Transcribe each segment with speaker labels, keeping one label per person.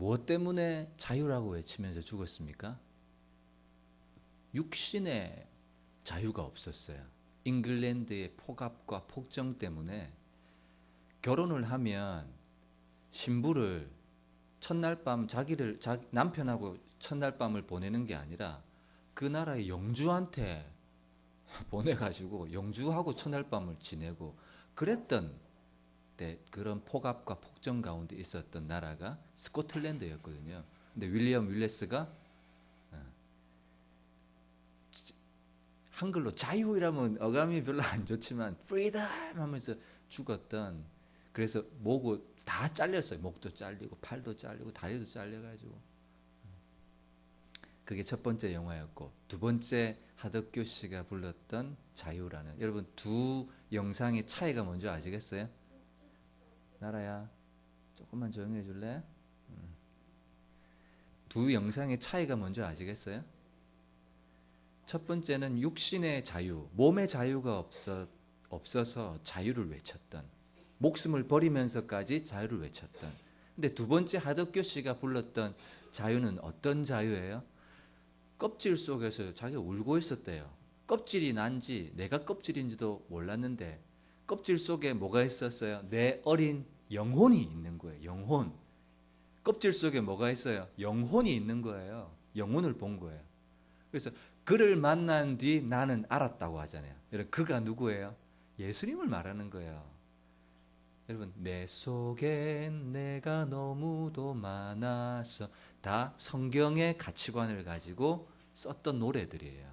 Speaker 1: 무엇 때문에 자유라고 외치면서 죽었습니까? 육신의 자유가 없었어요. 잉글랜드의 폭압과 폭정 때문에 결혼을 하면 신부를 첫날 밤 남편하고 첫날 밤을 보내는 게 아니라 그 나라의 영주한테 보내가지고 영주하고 첫날 밤을 지내고 그랬던 때 그런 폭압과 폭정 가운데 있었던 나라가 스코틀랜드였거든요. 근데 윌리엄 윌레스가 한글로 자유이라면 어감이 별로 안 좋지만 프리덤 하면서 죽었던, 그래서 목을 다 잘렸어요. 목도 잘리고 팔도 잘리고 다리도 잘려가지고. 그게 첫 번째 영화였고, 두 번째 하덕규 씨가 불렀던 자유라는, 여러분 두 영상의 차이가 뭔지 아시겠어요? 나라야 조금만 조용히 해줄래? 두 영상의 차이가 뭔지 아시겠어요? 첫 번째는 육신의 자유, 몸의 자유가 없어서 자유를 외쳤던, 목숨을 버리면서까지 자유를 외쳤던. 근데 두 번째 하덕규 씨가 불렀던 자유는 어떤 자유예요? 껍질 속에서 자기가 울고 있었대요. 껍질이 난지 내가 껍질인지도 몰랐는데 껍질 속에 뭐가 있었어요? 내 어린 영혼이 있는 거예요. 영혼. 껍질 속에 뭐가 있어요? 영혼이 있는 거예요. 영혼을 본 거예요. 그래서 그를 만난 뒤 나는 알았다고 하잖아요. 여러분, 그가 누구예요? 예수님을 말하는 거예요. 여러분, 내 속엔 내가 너무도 많아서, 다 성경의 가치관을 가지고 썼던 노래들이에요.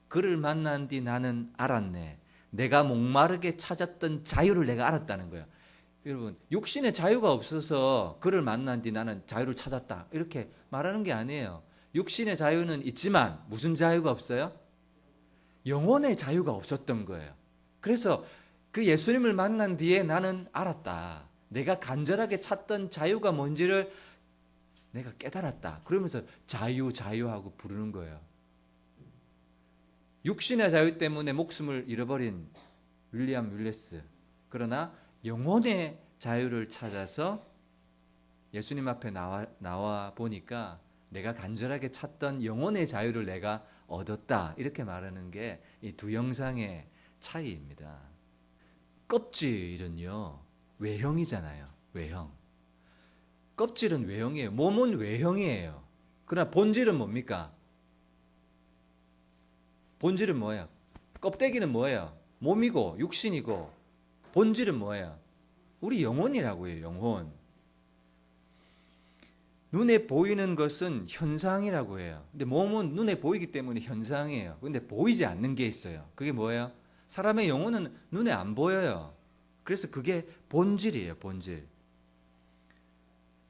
Speaker 1: 그를 만난 뒤 나는 알았네. 내가 목마르게 찾았던 자유를 내가 알았다는 거예요. 여러분, 육신의 자유가 없어서 그를 만난 뒤 나는 자유를 찾았다, 이렇게 말하는 게 아니에요. 육신의 자유는 있지만 무슨 자유가 없어요? 영혼의 자유가 없었던 거예요. 그래서 그 예수님을 만난 뒤에 나는 알았다. 내가 간절하게 찾던 자유가 뭔지를 내가 깨달았다. 그러면서 자유하고 부르는 거예요. 육신의 자유 때문에 목숨을 잃어버린 윌리엄 윌레스. 그러나 영혼의 자유를 찾아서 예수님 앞에 나와 보니까 내가 간절하게 찾던 영혼의 자유를 내가 얻었다. 이렇게 말하는 게 이 두 영상의 차이입니다. 껍질은요, 외형이잖아요. 외형. 껍질은 외형이에요. 몸은 외형이에요. 그러나 본질은 뭡니까? 본질은 뭐예요? 껍데기는 뭐예요? 몸이고 육신이고, 본질은 뭐예요? 우리 영혼이라고 해요. 영혼. 눈에 보이는 것은 현상이라고 해요. 근데 몸은 눈에 보이기 때문에 현상이에요. 근데 보이지 않는 게 있어요. 그게 뭐예요? 사람의 영혼은 눈에 안 보여요. 그래서 그게 본질이에요. 본질.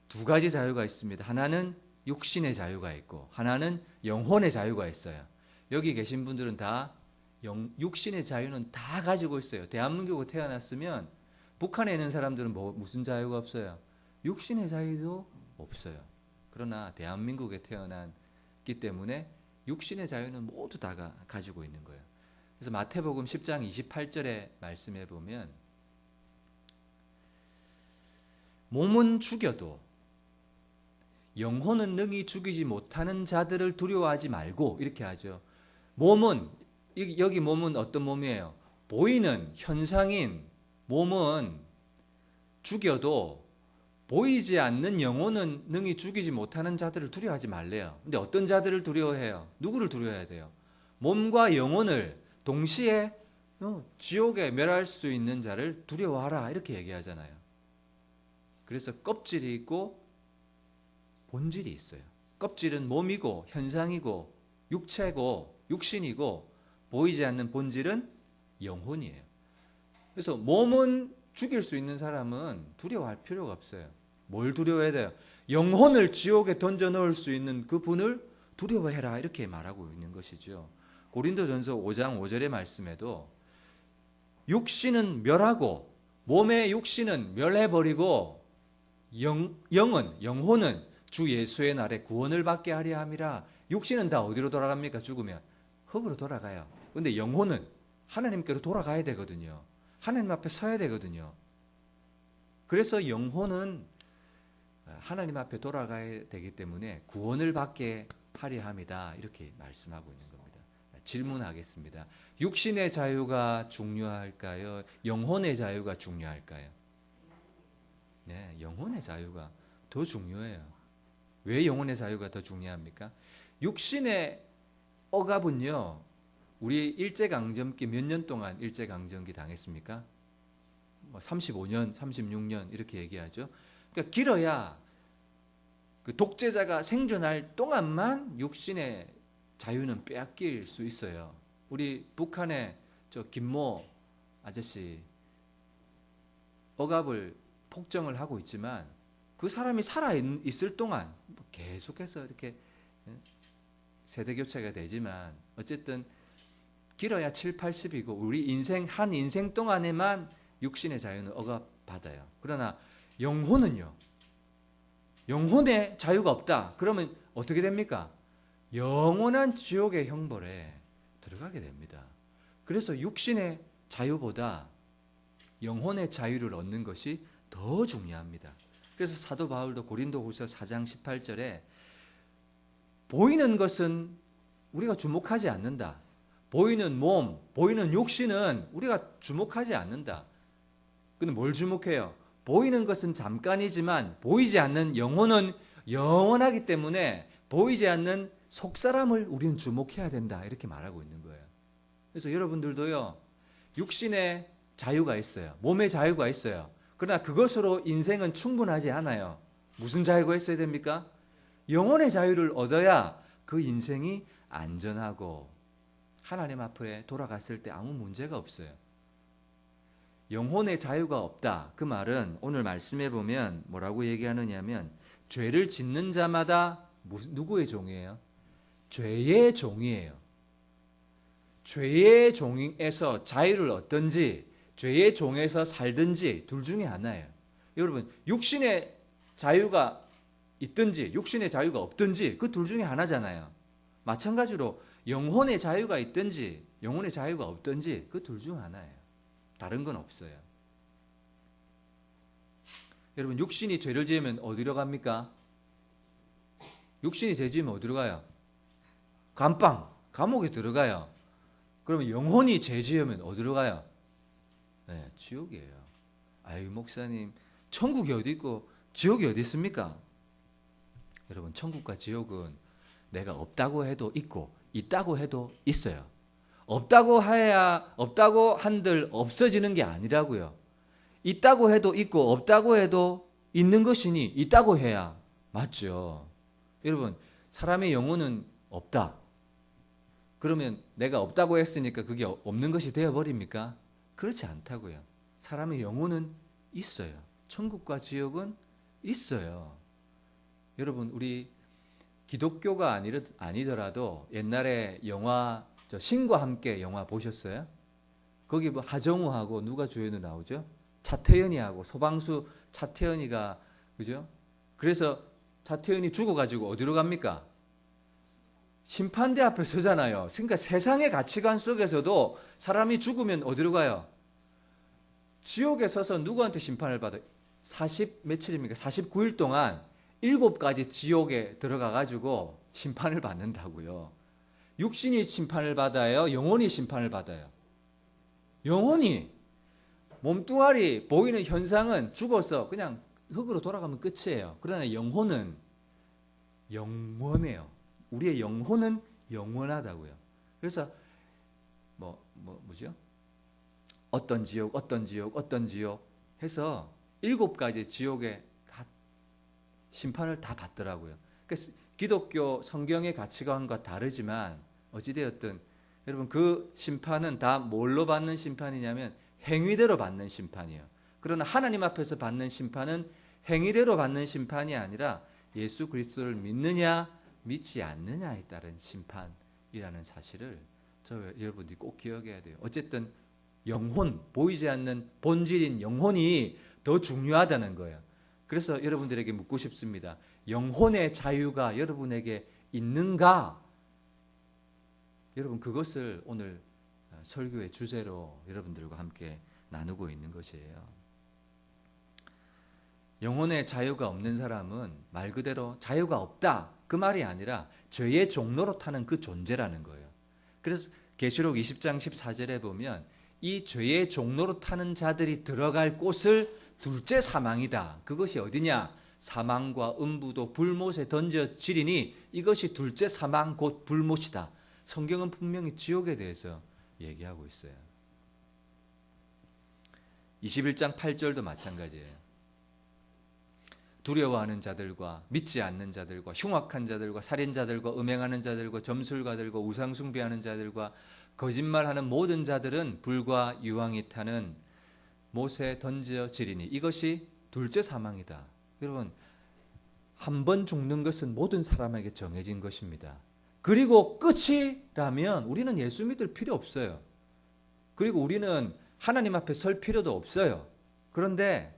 Speaker 1: 두 가지 자유가 있습니다. 하나는 육신의 자유가 있고 하나는 영혼의 자유가 있어요. 여기 계신 분들은 다 육신의 자유는 다 가지고 있어요. 대한민국에 태어났으면 북한에 있는 사람들은 무슨 자유가 없어요? 육신의 자유도 없어요. 그러나 대한민국에 태어났기 때문에 육신의 자유는 모두 다 가지고 있는 거예요. 그래서 마태복음 10장 28절에 말씀해 보면, 몸은 죽여도 영혼은 능히 죽이지 못하는 자들을 두려워하지 말고, 이렇게 하죠. 몸은, 여기 몸은 어떤 몸이에요? 보이는 현상인 몸은 죽여도 보이지 않는 영혼은 능히 죽이지 못하는 자들을 두려워하지 말래요. 근데 어떤 자들을 두려워해요? 누구를 두려워해야 돼요? 몸과 영혼을 동시에 지옥에 멸할 수 있는 자를 두려워하라, 이렇게 얘기하잖아요. 그래서 껍질이 있고 본질이 있어요. 껍질은 몸이고 현상이고 육체고 육신이고, 보이지 않는 본질은 영혼이에요. 그래서 몸은 죽일 수 있는 사람은 두려워할 필요가 없어요. 뭘 두려워해야 돼요? 영혼을 지옥에 던져 넣을 수 있는 그 분을 두려워해라, 이렇게 말하고 있는 것이죠. 고린도전서 5장 5절의 말씀에도 육신은 멸하고 몸의 육신은 멸해버리고 영혼은 주 예수의 날에 구원을 받게 하려 함이라. 육신은 다 어디로 돌아갑니까? 죽으면 흙으로 돌아가요. 그런데 영혼은 하나님께로 돌아가야 되거든요. 하나님 앞에 서야 되거든요. 그래서 영혼은 하나님 앞에 돌아가야 되기 때문에 구원을 받게 하려 함이다. 이렇게 말씀하고 있는 겁니다. 질문하겠습니다. 육신의 자유가 중요할까요? 영혼의 자유가 중요할까요? 네, 영혼의 자유가 더 중요해요. 왜 영혼의 자유가 더 중요합니까? 육신의 억압은요, 우리 일제강점기 몇 년 동안 일제강점기 당했습니까? 35년, 36년 이렇게 얘기하죠. 그러니까 길어야 그 독재자가 생존할 동안만 육신의 자유는 빼앗길 수 있어요. 우리 북한의 저 김모 아저씨 억압을 폭정을 하고 있지만 그 사람이 살아 있을 동안 계속해서 이렇게 세대 교체가 되지만 어쨌든 길어야 7, 80이고 우리 인생 한 인생 동안에만 육신의 자유는 억압받아요. 그러나 영혼은요. 영혼의 자유가 없다. 그러면 어떻게 됩니까? 영원한 지옥의 형벌에 들어가게 됩니다. 그래서 육신의 자유보다 영혼의 자유를 얻는 것이 더 중요합니다. 그래서 사도 바울도 고린도후서 4장 18절에 보이는 것은 우리가 주목하지 않는다. 보이는 몸, 보이는 육신은 우리가 주목하지 않는다. 근데 뭘 주목해요? 보이는 것은 잠깐이지만 보이지 않는 영혼은 영원하기 때문에 보이지 않는 속사람을 우리는 주목해야 된다. 이렇게 말하고 있는 거예요. 그래서 여러분들도요. 육신의 자유가 있어요. 몸의 자유가 있어요. 그러나 그것으로 인생은 충분하지 않아요. 무슨 자유가 있어야 됩니까? 영혼의 자유를 얻어야 그 인생이 안전하고 하나님 앞에 돌아갔을 때 아무 문제가 없어요. 영혼의 자유가 없다. 그 말은 오늘 말씀해 보면 뭐라고 얘기하느냐면 죄를 짓는 자마다 누구의 종이에요? 죄의 종이에요. 죄의 종에서 자유를 얻든지 죄의 종에서 살든지 둘 중에 하나예요. 여러분 육신의 자유가 있든지 육신의 자유가 없든지 그 둘 중에 하나잖아요. 마찬가지로 영혼의 자유가 있든지 영혼의 자유가 없든지 그 둘 중 하나예요. 다른 건 없어요. 여러분 육신이 죄를 지으면 어디로 갑니까? 육신이 죄 지으면 어디로 가요? 감방, 감옥에 들어가요. 그러면 영혼이 죄 지으면 어디로 가요? 네, 지옥이에요. 아유 목사님 천국이 어디 있고 지옥이 어디 있습니까? 여러분 천국과 지옥은 내가 없다고 해도 있고 있다고 해도 있어요. 없다고 해야 없다고 한들 없어지는 게 아니라고요. 있다고 해도 있고 없다고 해도 있는 것이니 있다고 해야 맞죠. 여러분 사람의 영혼은 없다. 그러면 내가 없다고 했으니까 그게 없는 것이 되어버립니까? 그렇지 않다고요. 사람의 영혼은 있어요. 천국과 지옥은 있어요. 여러분 우리 기독교가 아니더라도 옛날에 영화 신과 함께 영화 보셨어요? 거기 뭐 하정우하고 누가 주연으로 나오죠? 차태현이하고 소방수 차태현이가 그죠? 그래서 차태현이 죽어가지고 어디로 갑니까? 심판대 앞에 서잖아요. 그러니까 세상의 가치관 속에서도 사람이 죽으면 어디로 가요? 지옥에 서서 누구한테 심판을 받아요? 40 며칠입니까? 49일 동안 7가지 지옥에 들어가가지고 심판을 받는다고요. 육신이 심판을 받아요? 영혼이 심판을 받아요? 영혼이. 몸뚱아리 보이는 현상은 죽어서 그냥 흙으로 돌아가면 끝이에요. 그러나 영혼은 영원해요. 우리의 영혼은 영원하다고요. 그래서 뭐죠? 어떤 지옥, 어떤 지옥, 어떤 지옥 해서 7가지 지옥에 다 심판을 다 받더라고요. 그래서 기독교 성경의 가치관과 다르지만 어찌되었든 여러분 그 심판은 다 뭘로 받는 심판이냐면 행위대로 받는 심판이에요. 그러나 하나님 앞에서 받는 심판은 행위대로 받는 심판이 아니라 예수 그리스도를 믿느냐 믿지 않느냐에 따른 심판이라는 사실을 여러분들이 꼭 기억해야 돼요. 어쨌든 영혼, 보이지 않는 본질인 영혼이 더 중요하다는 거예요. 그래서 여러분들에게 묻고 싶습니다. 영혼의 자유가 여러분에게 있는가? 여러분 그것을 오늘 설교의 주제로 여러분들과 함께 나누고 있는 것이에요. 영혼의 자유가 없는 사람은 말 그대로 자유가 없다. 그 말이 아니라 죄의 종로로 타는 그 존재라는 거예요. 그래서 계시록 20장 14절에 보면 이 죄의 종로로 타는 자들이 들어갈 곳을 둘째 사망이다. 그것이 어디냐? 사망과 음부도 불못에 던져지리니 이것이 둘째 사망 곧 불못이다. 성경은 분명히 지옥에 대해서 얘기하고 있어요. 21장 8절도 마찬가지예요. 두려워하는 자들과 믿지 않는 자들과 흉악한 자들과 살인자들과 음행하는 자들과 점술가들과 우상숭배하는 자들과 거짓말하는 모든 자들은 불과 유황이 타는 못에 던져지리니 이것이 둘째 사망이다. 여러분, 한 번 죽는 것은 모든 사람에게 정해진 것입니다. 그리고 끝이라면 우리는 예수 믿을 필요 없어요. 그리고 우리는 하나님 앞에 설 필요도 없어요. 그런데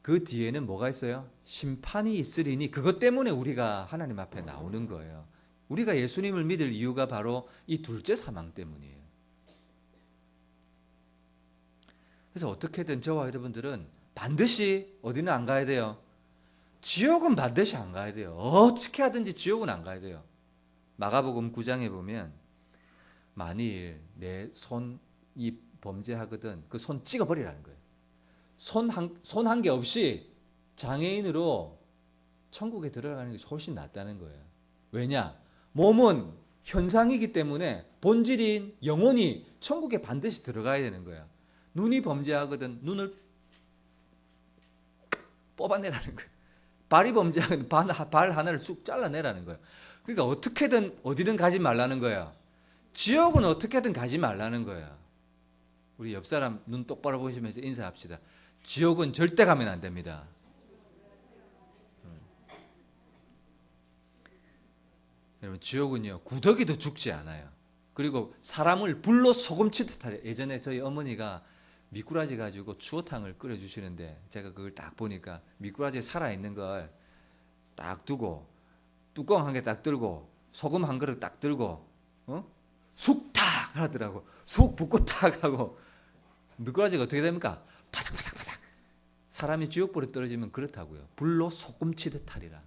Speaker 1: 그 뒤에는 뭐가 있어요? 심판이 있으리니 그것 때문에 우리가 하나님 앞에 나오는 거예요. 우리가 예수님을 믿을 이유가 바로 이 둘째 사망 때문이에요. 그래서 어떻게든 저와 여러분들은 반드시 어디는 안 가야 돼요? 지옥은 반드시 안 가야 돼요. 어떻게 하든지 지옥은 안 가야 돼요. 마가복음 9장에 보면 만일 내 손이 범죄하거든 그 손 찍어버리라는 거예요. 손 한 개 없이 장애인으로 천국에 들어가는 것이 훨씬 낫다는 거예요. 왜냐? 몸은 현상이기 때문에 본질인 영혼이 천국에 반드시 들어가야 되는 거야. 눈이 범죄하거든 눈을 뽑아내라는 거예요. 발이 범죄하거든 발 하나를 쑥 잘라내라는 거예요. 그러니까 어떻게든 어디든 가지 말라는 거야. 지옥은 어떻게든 가지 말라는 거야. 우리 옆 사람 눈 똑바로 보시면서 인사합시다. 지옥은 절대 가면 안 됩니다. 여러분, 지옥은요 구더기도 죽지 않아요. 그리고 사람을 불로 소금치듯 하래. 예전에 저희 어머니가 미꾸라지 가지고 추어탕을 끓여주시는데 제가 그걸 딱 보니까 미꾸라지 살아있는 걸 딱 두고 뚜껑 한 개 딱 들고 소금 한 그릇 딱 들고 쑥 탁 하더라고. 쑥 붓고 탁 하고 미꾸라지가 어떻게 됩니까? 바닥바닥바닥. 사람이 지옥불에 떨어지면 그렇다고요. 불로 소금치듯 하리라.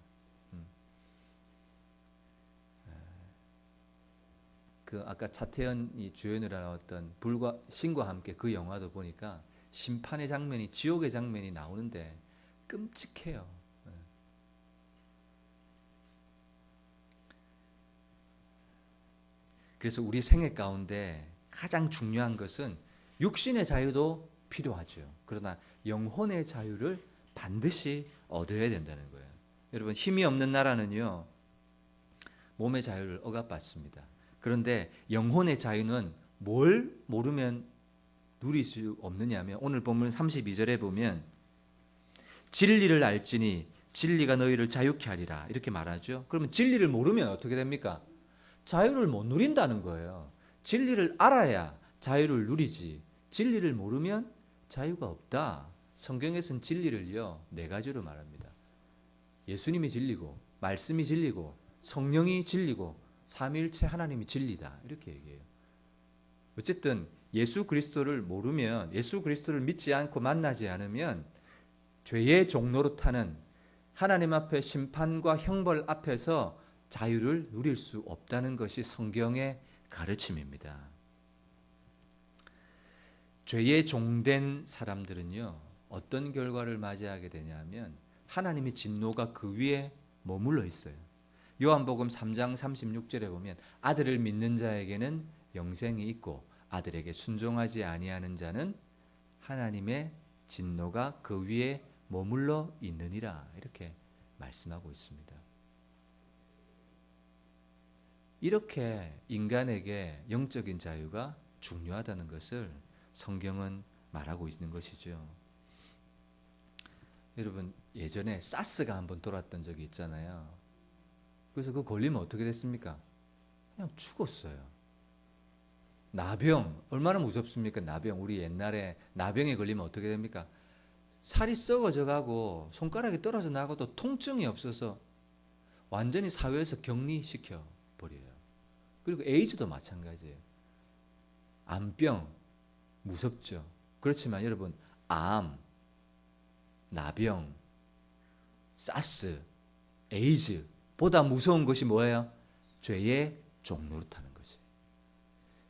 Speaker 1: 그 아까 차태현이 주연을 나왔던 불과 신과 함께 그 영화도 보니까 심판의 장면이 지옥의 장면이 나오는데 끔찍해요. 그래서 우리 생애 가운데 가장 중요한 것은 육신의 자유도 필요하죠. 그러나 영혼의 자유를 반드시 얻어야 된다는 거예요. 여러분, 힘이 없는 나라는요 몸의 자유를 억압받습니다. 그런데 영혼의 자유는 뭘 모르면 누릴 수 없느냐면 오늘 본문 32절에 보면 진리를 알지니 진리가 너희를 자유케 하리라 이렇게 말하죠. 그러면 진리를 모르면 어떻게 됩니까? 자유를 못 누린다는 거예요. 진리를 알아야 자유를 누리지. 진리를 모르면 자유가 없다. 성경에서는 진리를요 네 가지로 말합니다. 예수님이 진리고 말씀이 진리고 성령이 진리고 삼위일체 하나님이 진리다 이렇게 얘기해요. 어쨌든 예수 그리스도를 모르면 예수 그리스도를 믿지 않고 만나지 않으면 죄의 종로로 타는 하나님 앞에 심판과 형벌 앞에서 자유를 누릴 수 없다는 것이 성경의 가르침입니다. 죄의 종된 사람들은요 어떤 결과를 맞이하게 되냐면 하나님의 진노가 그 위에 머물러 있어요. 요한복음 3장 36절에 보면 아들을 믿는 자에게는 영생이 있고 아들에게 순종하지 아니하는 자는 하나님의 진노가 그 위에 머물러 있느니라 이렇게 말씀하고 있습니다. 이렇게 인간에게 영적인 자유가 중요하다는 것을 성경은 말하고 있는 것이죠. 여러분, 예전에 사스가 한번 돌았던 적이 있잖아요. 그래서 그 걸리면 어떻게 됐습니까? 그냥 죽었어요. 나병, 얼마나 무섭습니까? 나병, 우리 옛날에 나병에 걸리면 어떻게 됩니까? 살이 썩어져 가고 손가락이 떨어져 나가도 통증이 없어서 완전히 사회에서 격리시켜 버려요. 그리고 에이즈도 마찬가지예요. 암병, 무섭죠. 그렇지만 여러분, 암, 나병, 사스, 에이즈 보다 무서운 것이 뭐예요? 죄의 종노릇하는 것이.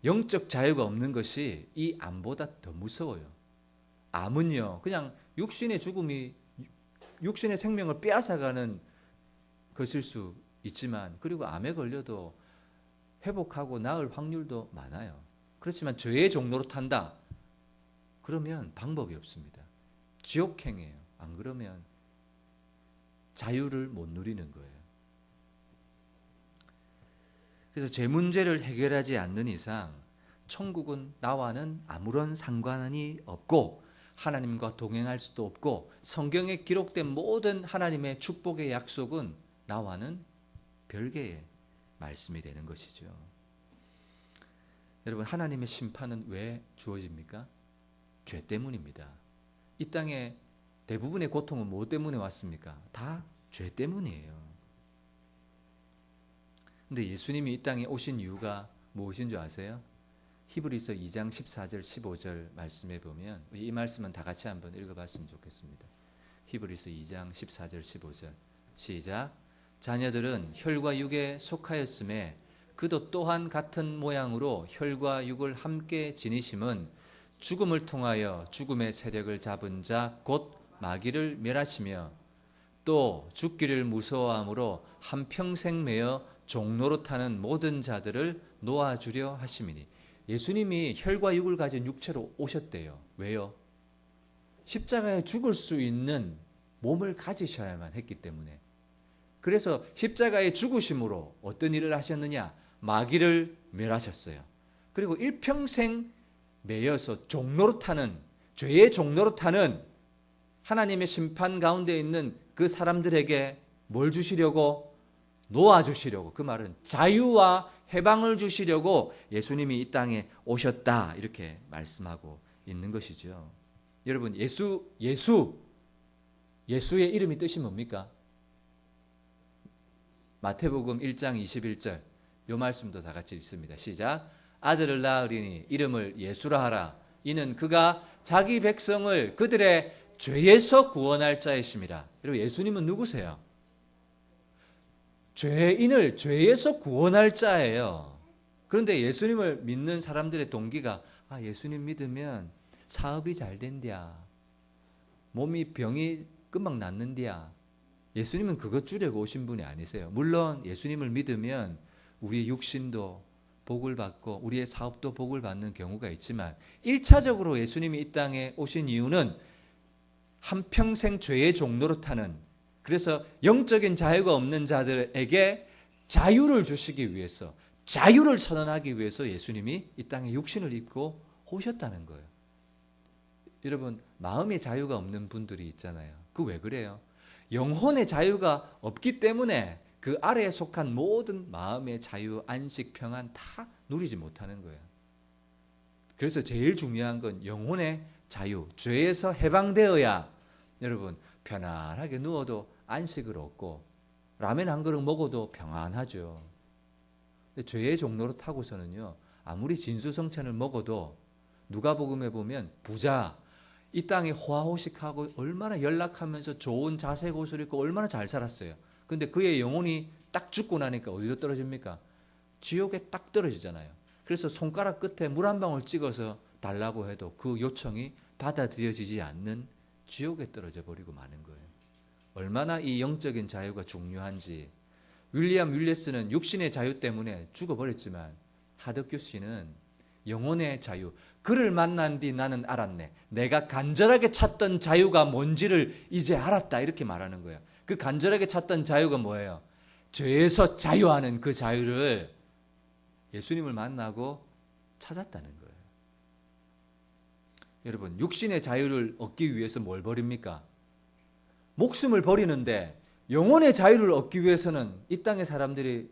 Speaker 1: 영적 자유가 없는 것이 이 암보다 더 무서워요. 암은요, 그냥 육신의 죽음이 육신의 생명을 빼앗아가는 것일 수 있지만, 그리고 암에 걸려도 회복하고 나을 확률도 많아요. 그렇지만 죄의 종로로 탄다, 그러면 방법이 없습니다. 지옥행이에요. 안 그러면 자유를 못 누리는 거예요. 그래서 죄 문제를 해결하지 않는 이상 천국은 나와는 아무런 상관이 없고 하나님과 동행할 수도 없고, 성경에 기록된 모든 하나님의 축복의 약속은 나와는 별개의 말씀이 되는 것이죠. 여러분, 하나님의 심판은 왜 주어집니까? 죄 때문입니다. 이 땅에 대부분의 고통은 뭐 때문에 왔습니까? 다 죄 때문이에요. 근데 예수님이 이 땅에 오신 이유가 무엇인 줄 아세요? 히브리서 2장 14절 15절 말씀에 보면, 이 말씀은 다 같이 한번 읽어봤으면 좋겠습니다. 히브리서 2장 14절 15절 시작. 자녀들은 혈과 육에 속하였음에 그도 또한 같은 모양으로 혈과 육을 함께 지니심은 죽음을 통하여 죽음의 세력을 잡은 자 곧 마귀를 멸하시며 또 죽기를 무서워함으로 한평생 매여 종노릇하는 모든 자들을 놓아주려 하심이니. 예수님이 혈과 육을 가진 육체로 오셨대요. 왜요? 십자가에 죽을 수 있는 몸을 가지셔야만 했기 때문에. 그래서 십자가에 죽으심으로 어떤 일을 하셨느냐? 마귀를 멸하셨어요. 그리고 일평생 매여서 종노릇하는, 죄의 종노릇하는 하나님의 심판 가운데 있는 그 사람들에게 뭘 주시려고? 놓아주시려고. 그 말은 자유와 해방을 주시려고 예수님이 이 땅에 오셨다, 이렇게 말씀하고 있는 것이죠. 여러분, 예수의 이름이 뜻이 뭡니까? 마태복음 1장 21절 이 말씀도 다 같이 읽습니다. 시작. 아들을 낳으리니 이름을 예수라 하라. 이는 그가 자기 백성을 그들의 죄에서 구원할 자이심이라. 여러분, 예수님은 누구세요? 죄인을 죄에서 구원할 자예요. 그런데 예수님을 믿는 사람들의 동기가, 예수님 믿으면 사업이 잘 된디야, 몸이 병이 금방 낫는디야. 예수님은 그것 주려고 오신 분이 아니세요. 물론 예수님을 믿으면 우리 육신도 복을 받고 우리의 사업도 복을 받는 경우가 있지만, 1차적으로 예수님이 이 땅에 오신 이유는 한평생 죄의 종노릇하는, 그래서 영적인 자유가 없는 자들에게 자유를 주시기 위해서, 자유를 선언하기 위해서 예수님이 이 땅에 육신을 입고 오셨다는 거예요. 여러분, 마음의 자유가 없는 분들이 있잖아요. 그 왜 그래요? 영혼의 자유가 없기 때문에 그 아래에 속한 모든 마음의 자유, 안식, 평안 다 누리지 못하는 거예요. 그래서 제일 중요한 건 영혼의 자유, 죄에서 해방되어야 여러분 편안하게 누워도 안식을 얻고 라면 한 그릇 먹어도 평안하죠. 근데 죄의 종로로 타고서는요, 아무리 진수성찬을 먹어도 누가복음에 보면 부자, 이 땅에 호화호식하고 얼마나 연락하면서 좋은 자색 옷을 입고 얼마나 잘 살았어요. 근데 그의 영혼이 딱 죽고 나니까 어디로 떨어집니까? 지옥에 딱 떨어지잖아요. 그래서 손가락 끝에 물 한 방울 찍어서 달라고 해도 그 요청이 받아들여지지 않는 지옥에 떨어져 버리고 마는 거예요. 얼마나 이 영적인 자유가 중요한지. 윌리엄 윌리스는 육신의 자유 때문에 죽어버렸지만, 하덕규 씨는 영혼의 자유, 그를 만난 뒤 나는 알았네. 내가 간절하게 찾던 자유가 뭔지를 이제 알았다, 이렇게 말하는 거예요. 그 간절하게 찾던 자유가 뭐예요? 죄에서 자유하는 그 자유를 예수님을 만나고 찾았다는 거예요. 여러분, 육신의 자유를 얻기 위해서 뭘 버립니까? 목숨을 버리는데, 영혼의 자유를 얻기 위해서는 이 땅의 사람들이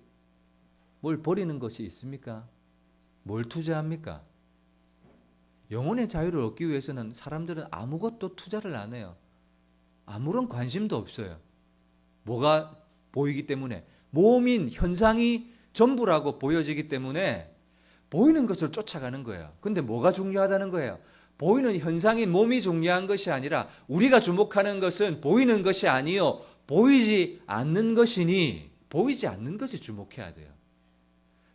Speaker 1: 뭘 버리는 것이 있습니까? 뭘 투자합니까? 영혼의 자유를 얻기 위해서는 사람들은 아무것도 투자를 안 해요. 아무런 관심도 없어요. 뭐가 보이기 때문에, 몸인 현상이 전부라고 보여지기 때문에 보이는 것을 쫓아가는 거예요. 근데 뭐가 중요하다는 거예요? 보이는 현상인 몸이 중요한 것이 아니라, 우리가 주목하는 것은 보이는 것이 아니요 보이지 않는 것이니 보이지 않는 것에 주목해야 돼요.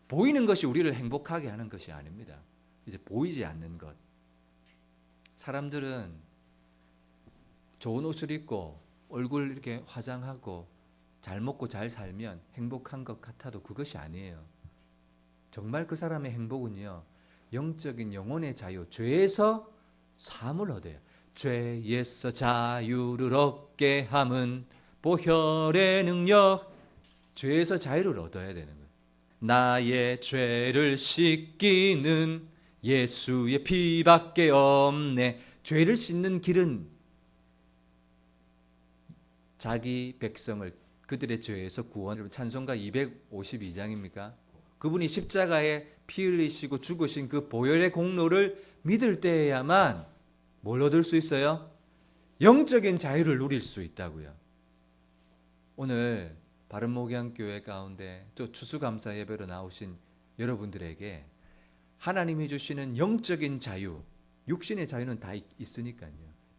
Speaker 1: 보이는 것이 우리를 행복하게 하는 것이 아닙니다. 이제 보이지 않는 것. 사람들은 좋은 옷을 입고 얼굴 이렇게 화장하고 잘 먹고 잘 살면 행복한 것 같아도 그것이 아니에요. 정말 그 사람의 행복은요, 영적인 영혼의 자유, 죄에서 사함을 얻어요. 죄에서 자유를 얻게 함은 보혈의 능력. 죄에서 자유를 얻어야 되는 거예요. 나의 죄를 씻기는 예수의 피밖에 없네. 죄를 씻는 길은 자기 백성을 그들의 죄에서 구원을, 찬송가 252장입니까? 그분이 십자가에 피 흘리시고 죽으신 그 보혈의 공로를 믿을 때에야만 뭘 얻을 수 있어요? 영적인 자유를 누릴 수 있다고요. 오늘 바른목양교회 가운데 또 추수감사 예배로 나오신 여러분들에게 하나님이 주시는 영적인 자유, 육신의 자유는 다 있으니까요.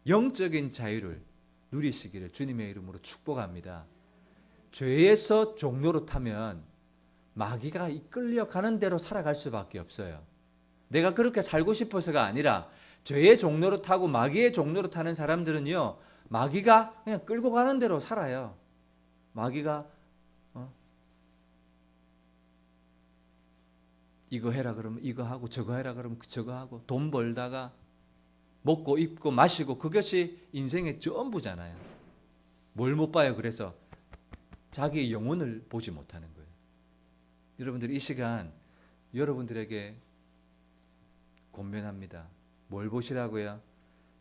Speaker 1: 영적인 자유를 누리시기를 주님의 이름으로 축복합니다. 죄에서 종로로 타면 마귀가 이끌려가는 대로 살아갈 수밖에 없어요. 내가 그렇게 살고 싶어서가 아니라 죄의 종로로 타고 마귀의 종로로 타는 사람들은요, 마귀가 그냥 끌고 가는 대로 살아요. 마귀가 이거 해라 그러면 이거 하고, 저거 해라 그러면 저거 하고, 돈 벌다가 먹고 입고 마시고, 그것이 인생의 전부잖아요. 뭘 못 봐요? 그래서 자기의 영혼을 보지 못하는 거예요. 여러분들 이 시간 여러분들에게 권면합니다. 뭘 보시라고요?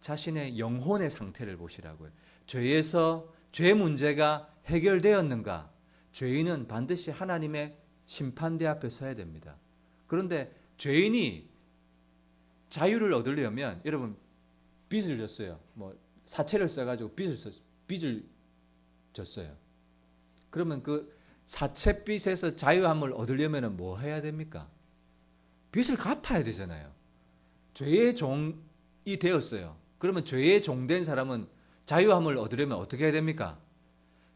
Speaker 1: 자신의 영혼의 상태를 보시라고요. 죄에서 죄 문제가 해결되었는가? 죄인은 반드시 하나님의 심판대 앞에 서야 됩니다. 그런데 죄인이 자유를 얻으려면, 여러분 빚을 졌어요. 뭐 사채를 써가지고 빚을 졌어요. 그러면 그 사채빚에서 자유함을 얻으려면 뭐 해야 됩니까? 빚을 갚아야 되잖아요. 죄의 종이 되었어요. 그러면 죄의 종된 사람은 자유함을 얻으려면 어떻게 해야 됩니까?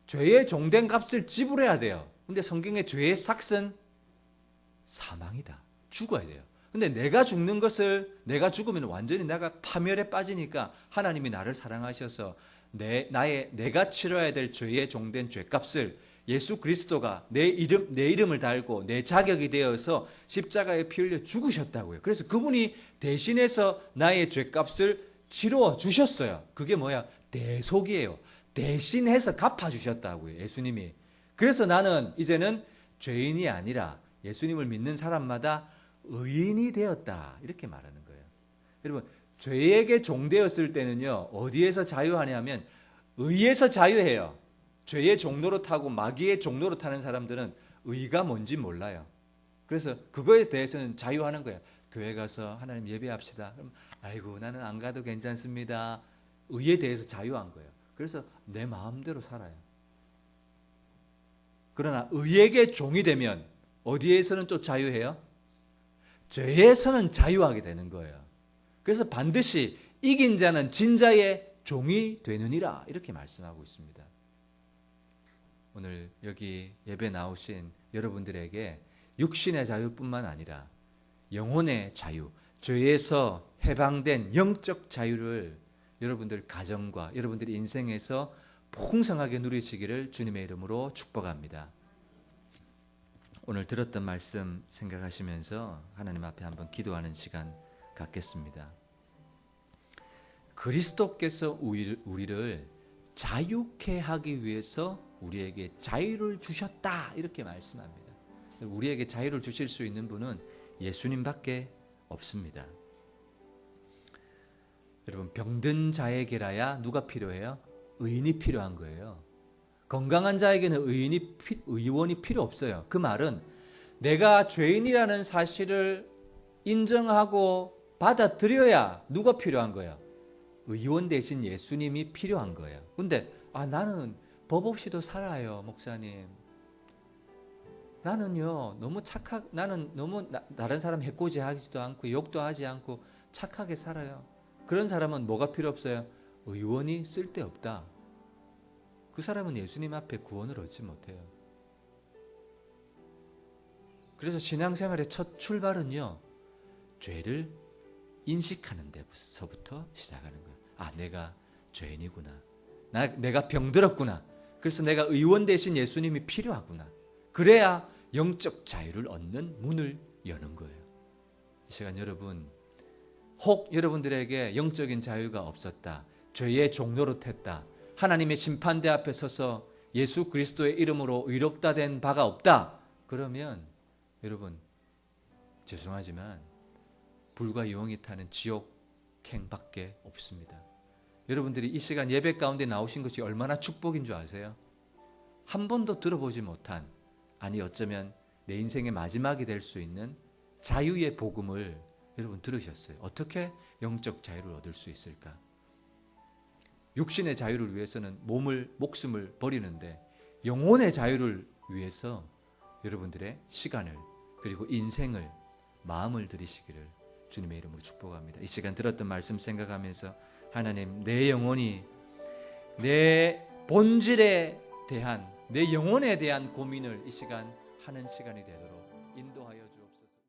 Speaker 1: 죄의 종된 값을 지불해야 돼요. 근데 성경의 죄의 삭은 사망이다. 죽어야 돼요. 근데 내가 죽는 것을, 내가 죽으면 완전히 내가 파멸에 빠지니까 하나님이 나를 사랑하셔서 내가 치러야 될 죄의 종된 죄값을 예수 그리스도가 내 이름을 달고 내 자격이 되어서 십자가에 피 흘려 죽으셨다고요. 그래서 그분이 대신해서 나의 죄값을 치러 주셨어요. 그게 뭐야? 대속이에요. 대신해서 갚아주셨다고요. 예수님이. 그래서 나는 이제는 죄인이 아니라 예수님을 믿는 사람마다 의인이 되었다. 이렇게 말하는 거예요. 여러분, 죄에게 종되었을 때는요, 어디에서 자유하냐면 의에서 자유해요. 죄의 종로로 타고 마귀의 종로로 타는 사람들은 의가 뭔지 몰라요. 그래서 그거에 대해서는 자유하는 거예요. 교회 가서 하나님 예배합시다. 그럼 아이고 나는 안 가도 괜찮습니다. 의에 대해서 자유한 거예요. 그래서 내 마음대로 살아요. 그러나 의에게 종이 되면 어디에서는 또 자유해요? 죄에서는 자유하게 되는 거예요. 그래서 반드시 이긴 자는 진자의 종이 되느니라 이렇게 말씀하고 있습니다. 오늘 여기 예배 나오신 여러분들에게 육신의 자유뿐만 아니라 영혼의 자유, 죄에서 해방된 영적 자유를 여러분들 가정과 여러분들의 인생에서 풍성하게 누리시기를 주님의 이름으로 축복합니다. 오늘 들었던 말씀 생각하시면서 하나님 앞에 한번 기도하는 시간 갖겠습니다. 그리스도께서 우리를 자유케 하기 위해서 우리에게 자유를 주셨다 이렇게 말씀합니다. 우리에게 자유를 주실 수 있는 분은 예수님밖에 없습니다. 여러분, 병든 자에게라야 누가 필요해요? 의인이 필요한 거예요. 건강한 자에게는 의원이 필요 없어요. 그 말은 내가 죄인이라는 사실을 인정하고 받아들여야 누가 필요한 거예요? 의원 대신 예수님이 필요한 거예요. 근데 나는 법 없이도 살아요, 목사님. 나는요 나는 너무 다른 사람 해코지 하지도 않고 욕도 하지 않고 착하게 살아요. 그런 사람은 뭐가 필요 없어요? 의원이 쓸데없다. 그 사람은 예수님 앞에 구원을 얻지 못해요. 그래서 신앙생활의 첫 출발은요, 죄를 인식하는 데서부터 시작하는 거예요. 아, 내가 죄인이구나. 내가 병들었구나. 그래서 내가 의원 대신 예수님이 필요하구나. 그래야 영적 자유를 얻는 문을 여는 거예요. 이 시간 여러분, 혹 여러분들에게 영적인 자유가 없었다, 죄의 종노릇했다, 하나님의 심판대 앞에 서서 예수 그리스도의 이름으로 의롭다 된 바가 없다, 그러면 여러분 죄송하지만 불과 유황이 타는 지옥행밖에 없습니다. 여러분들이 이 시간 예배 가운데 나오신 것이 얼마나 축복인 줄 아세요? 한 번도 들어보지 못한, 아니 어쩌면 내 인생의 마지막이 될 수 있는 자유의 복음을 여러분 들으셨어요. 어떻게 영적 자유를 얻을 수 있을까? 육신의 자유를 위해서는 목숨을 버리는데, 영혼의 자유를 위해서 여러분들의 시간을, 그리고 인생을, 마음을 들이시기를 주님의 이름으로 축복합니다. 이 시간 들었던 말씀 생각하면서 하나님, 내 영혼이 내 본질에 대한, 내 영혼에 대한 고민을 이 시간 하는 시간이 되도록 인도하여